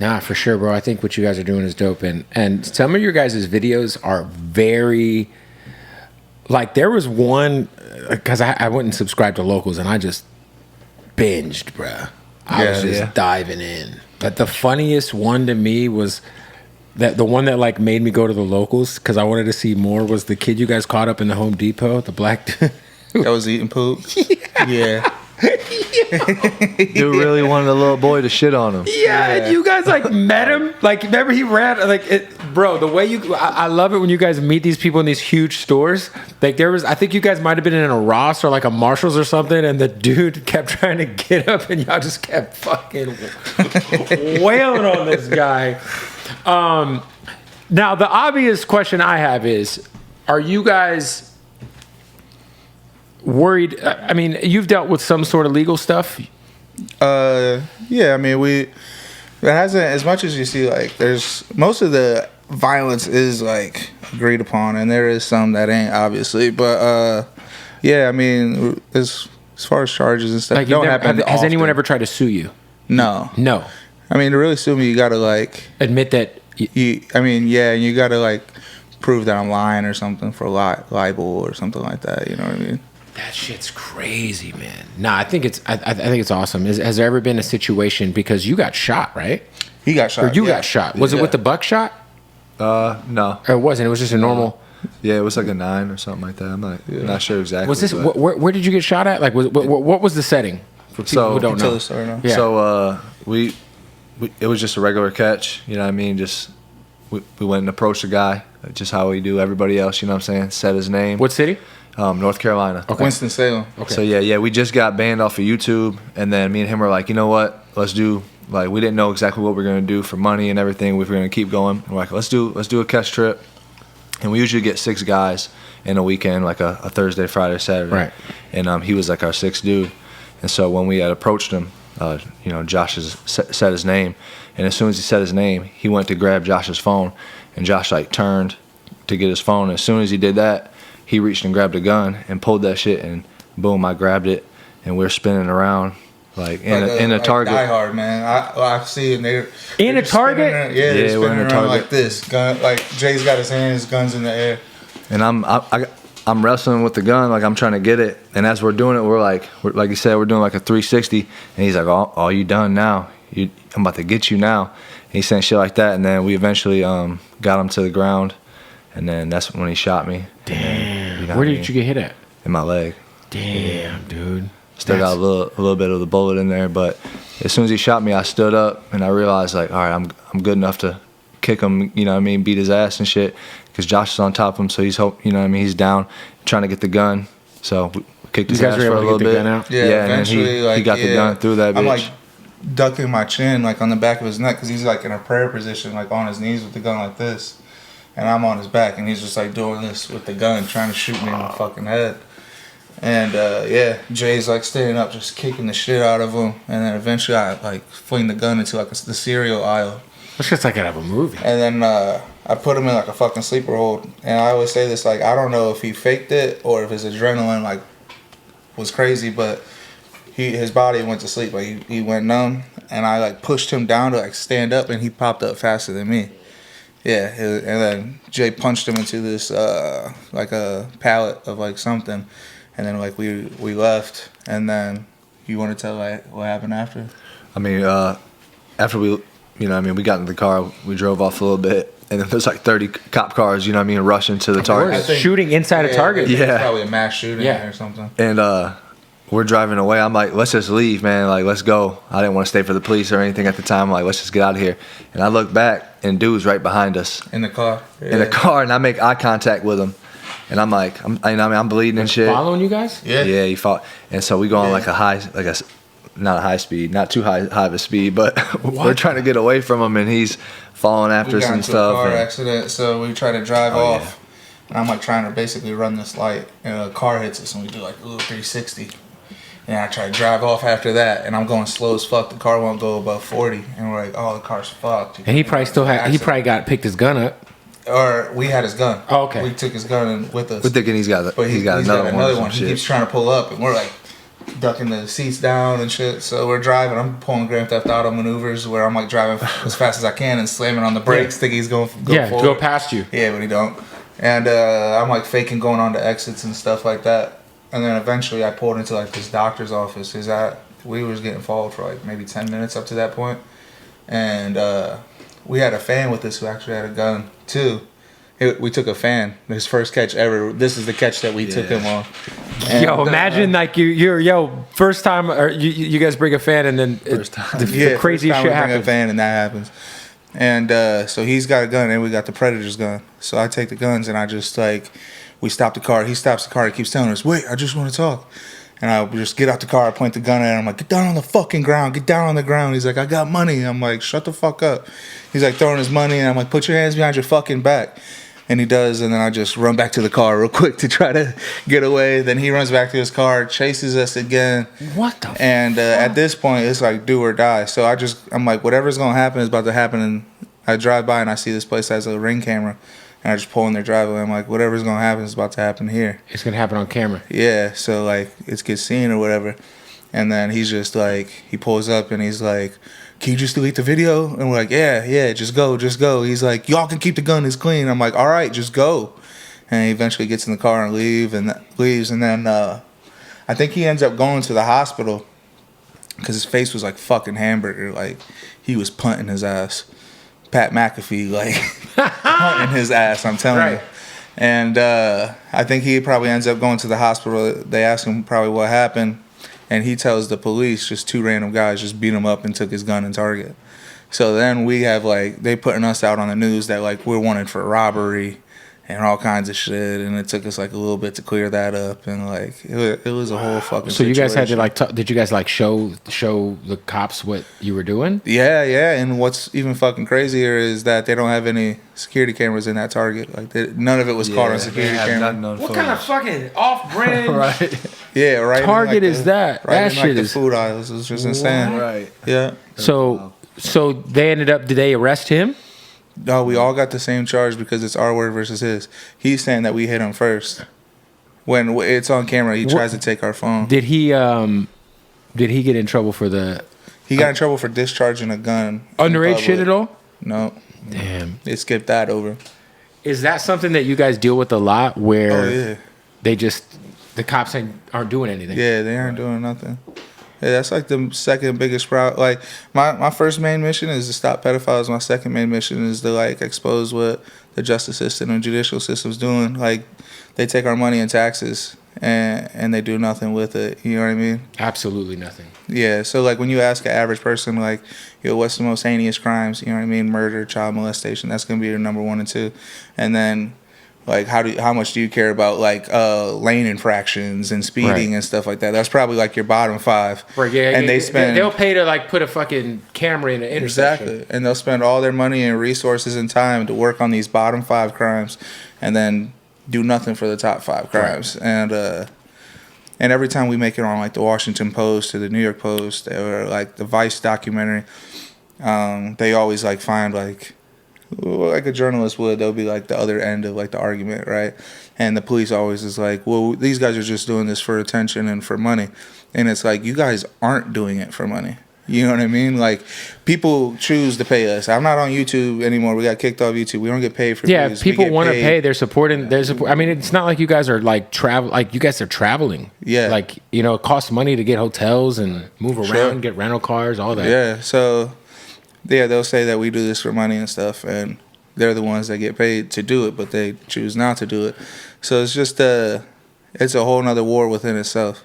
Nah, for sure, bro. I think what you guys are doing is dope, and some of your guys' videos are very. Like there was one, because I went and subscribed to Locals, and I just binged, bruh. I was just diving in. But the funniest one to me was that the one that like made me go to the Locals because I wanted to see more was the kid you guys caught up in the Home Depot, the black dude. That was eating poop. Yeah. Dude really wanted a little boy to shit on him. Yeah, and you guys like met him. Like, remember he ran like it, bro. The way I love it when you guys meet these people in these huge stores. Like there was, I think you guys might have been in a Ross or like a Marshalls or something, and the dude kept trying to get up, and y'all just kept fucking wailing on this guy. Now the obvious question I have is, are you guys worried? I mean, you've dealt with some sort of legal stuff. Yeah, I mean, it hasn't, as much as you see, like, there's, most of the violence is, like, agreed upon, and there is some that ain't, obviously, but, yeah, I mean, as far as charges and stuff, Like, don't happen has often. anyone ever tried to sue you? No. I mean, to really sue me, you gotta, like... Admit that... you gotta, like, prove that I'm lying or something for libel or something like that, you know what I mean? That shit's crazy, man. Nah, I think it's awesome. Has there ever been a situation, because you got shot, right? He got shot. Or you got shot. Was it with the buckshot? No. Or it wasn't. It was just a normal. Yeah, it was like a 9 or something like that. I'm not sure exactly. Was this where did you get shot at? Like, what was the setting for people who don't know? The story now. Yeah. So we it was just a regular catch. You know what I mean? Just we went and approached the guy, just how we do everybody else. You know what I'm saying? Said his name. What city? North Carolina. Okay. Winston-Salem. Okay. So yeah, we just got banned off of YouTube, and then me and him were like, you know what? Let's do, like, we didn't know exactly what we were gonna do for money and everything. We were gonna keep going. We're like, let's do a catch trip, and we usually get 6 guys in a weekend, like a Thursday, Friday, Saturday. Right. And he was like our 6th dude, and so when we had approached him, Josh said his name, and as soon as he said his name, he went to grab Josh's phone, and Josh like turned to get his phone. As soon as he did that, he reached and grabbed a gun and pulled that shit, and boom, I grabbed it, and we're spinning around like in a Target. Die Hard, man. I see it. They're in a Target. They're spinning we're in a around Target like this. Gun, like Jay's got his hands, guns in the air. And I'm wrestling with the gun, like I'm trying to get it, and as we're doing it, we're like you said, we're doing like a 360, and he's like, "Oh, you done now? I'm about to get you now." And he's saying shit like that, and then we eventually got him to the ground, and then that's when he shot me. Damn. Where did you get hit at? In my leg. Damn, dude. Still got a little bit of the bullet in there, but as soon as he shot me, I stood up and I realized, like, all right, I'm good enough to kick him, you know what I mean, beat his ass and shit, because Josh is on top of him, so he's down trying to get the gun. So we kicked his ass for a little bit. Yeah, eventually, he got the gun through that bitch. I'm like ducking my chin like on the back of his neck because he's like in a prayer position, like on his knees with the gun like this. And I'm on his back, and he's just like doing this with the gun, trying to shoot me in the fucking head. And Jay's like standing up, just kicking the shit out of him. And then eventually I like fling the gun into like the cereal aisle. That's just like out of a movie. And then I put him in like a fucking sleeper hold. And I always say this, like, I don't know if he faked it or if his adrenaline like was crazy, but his body went to sleep. Like he went numb, and I like pushed him down to like stand up, and he popped up faster than me. Yeah, and then Jay punched him into this like a pallet of like something, and then like we left, and then you want to tell like what happened after? I mean, after we got in the car, we drove off a little bit, and then there's like 30 cop cars, you know what I mean, rushing to the Target. Shooting inside a Target. Yeah, probably a mass shooting or something. And we're driving away. I'm like, let's just leave, man. Like, let's go. I didn't want to stay for the police or anything at the time. I'm like, let's just get out of here. And I look back, and dude's right behind us. In the car. Yeah. In the car, and I make eye contact with him. And I'm like, I'm bleeding and shit. Following you guys? Yeah. Yeah, he fought. And so we go on like not a high speed, not too high of a speed, but we're trying to get away from him, and he's following after us and stuff. We got into a car accident, so we try to drive off. Yeah. And I'm like trying to basically run this light, and a car hits us, and we do like a little 360. And I try to drive off after that, and I'm going slow as fuck. The car won't go above 40, and we're like, "Oh, the car's fucked." And he probably picked his gun up. Or we had his gun. Oh, okay. We took his gun with us. We're thinking he's got another one. He keeps trying to pull up, and we're like ducking the seats down and shit. So we're driving. I'm pulling Grand Theft Auto maneuvers where I'm like driving as fast as I can and slamming on the brakes, thinking he's going go forward. Go past you. Yeah, but he don't. And I'm like faking going on to exits and stuff like that. And then eventually I pulled into like this doctor's office. We was getting followed for like maybe 10 minutes up to that point. And we had a fan with us who actually had a gun too. We took a fan. His first catch ever. This is the catch that we took him on. And Imagine like first time or you guys bring a fan and then the crazy shit happens. Bring a fan and that happens. And so he's got a gun and we got the Predator's gun. So I take the guns and I just like, we stop the car. He stops the car. He keeps telling us, wait, I just want to talk. And I just get out the car, I point the gun at him. I'm like, get down on the fucking ground. Get down on the ground. He's like, I got money. I'm like, shut the fuck up. He's like throwing his money. And I'm like, put your hands behind your fucking back. And he does. And then I just run back to the car real quick to try to get away. Then he runs back to his car, chases us again. What the And at this point, it's like do or die. So I'm like, whatever's going to happen is about to happen. And I drive by and I see this place has a Ring camera. And I just pull in their driveway. I'm like, whatever's going to happen is about to happen here. It's going to happen on camera. Yeah, so, like, it gets seen or whatever. And then he's just, like, he pulls up and he's like, can you just delete the video? And we're like, yeah, just go. He's like, y'all can keep the gun, it's clean. I'm like, all right, just go. And he eventually gets in the car and leaves. And then I think he ends up going to the hospital because his face was like fucking hamburger. Like, he was punting his ass. Pat McAfee, like, hunting his ass, I'm telling you. And I think he probably ends up going to the hospital. They ask him probably what happened. And he tells the police just two random guys just beat him up and took his gun and target. So then we have, like, they putting us out on the news that, like, we're wanted for robbery and all kinds of shit. And it took us, like, a little bit to clear that up. And, like, it was a whole fucking So you guys had to, situation. like, did you guys, like, show the cops what you were doing? Yeah. And what's even fucking crazier is that they don't have any security cameras in that Target. Like, none of it was caught on security camera. What kind of fucking off-brand Right. Yeah, right. Target is that? Right That in, shit like, the is food aisles. It was just insane. Right. Yeah. So they ended up. Did they arrest him? No, we all got the same charge because it's our word versus his. He's saying that we hit him first. When it's on camera, he tries to take our phone. Did he get in trouble for the He got in trouble for discharging a gun. underage shit at all? No. Damn. They skipped that over. Is that something that you guys deal with a lot where Oh, yeah. the cops aren't doing anything? Yeah, they aren't doing nothing. Yeah, that's like the second biggest route. Like my first main mission is to stop pedophiles. My second main mission is to like expose what the justice system and judicial system's doing. Like they take our money and taxes and they do nothing with it. You know what I mean? Absolutely nothing. Yeah. So like when you ask an average person like, what's the most heinous crimes? You know what I mean? Murder, child molestation. That's gonna be your number 1 and 2. And then like how much do you care about like lane infractions and speeding and stuff like that? That's probably like your bottom 5. Right, yeah, and they'll pay to like put a fucking camera in an intersection. Exactly. And they'll spend all their money and resources and time to work on these bottom 5 crimes and then do nothing for the top 5 crimes. Right. And every time we make it on like the Washington Post or the New York Post or like the Vice documentary, they always like find like a journalist would, they'll be like the other end of like the argument, right? And the police always is like, well, these guys are just doing this for attention and for money. And it's like, you guys aren't doing it for money. You know what I mean? Like, people choose to pay us. I'm not on YouTube anymore. We got kicked off YouTube. We don't get paid for views. People want to pay. They're supporting. I mean, it's not like you guys are like travel. Like you guys are traveling. Yeah. Like it costs money to get hotels and move around, get rental cars, all that. Yeah. So, yeah, they'll say that we do this for money and stuff, and they're the ones that get paid to do it, but they choose not to do it. So it's just it's a whole nother war within itself.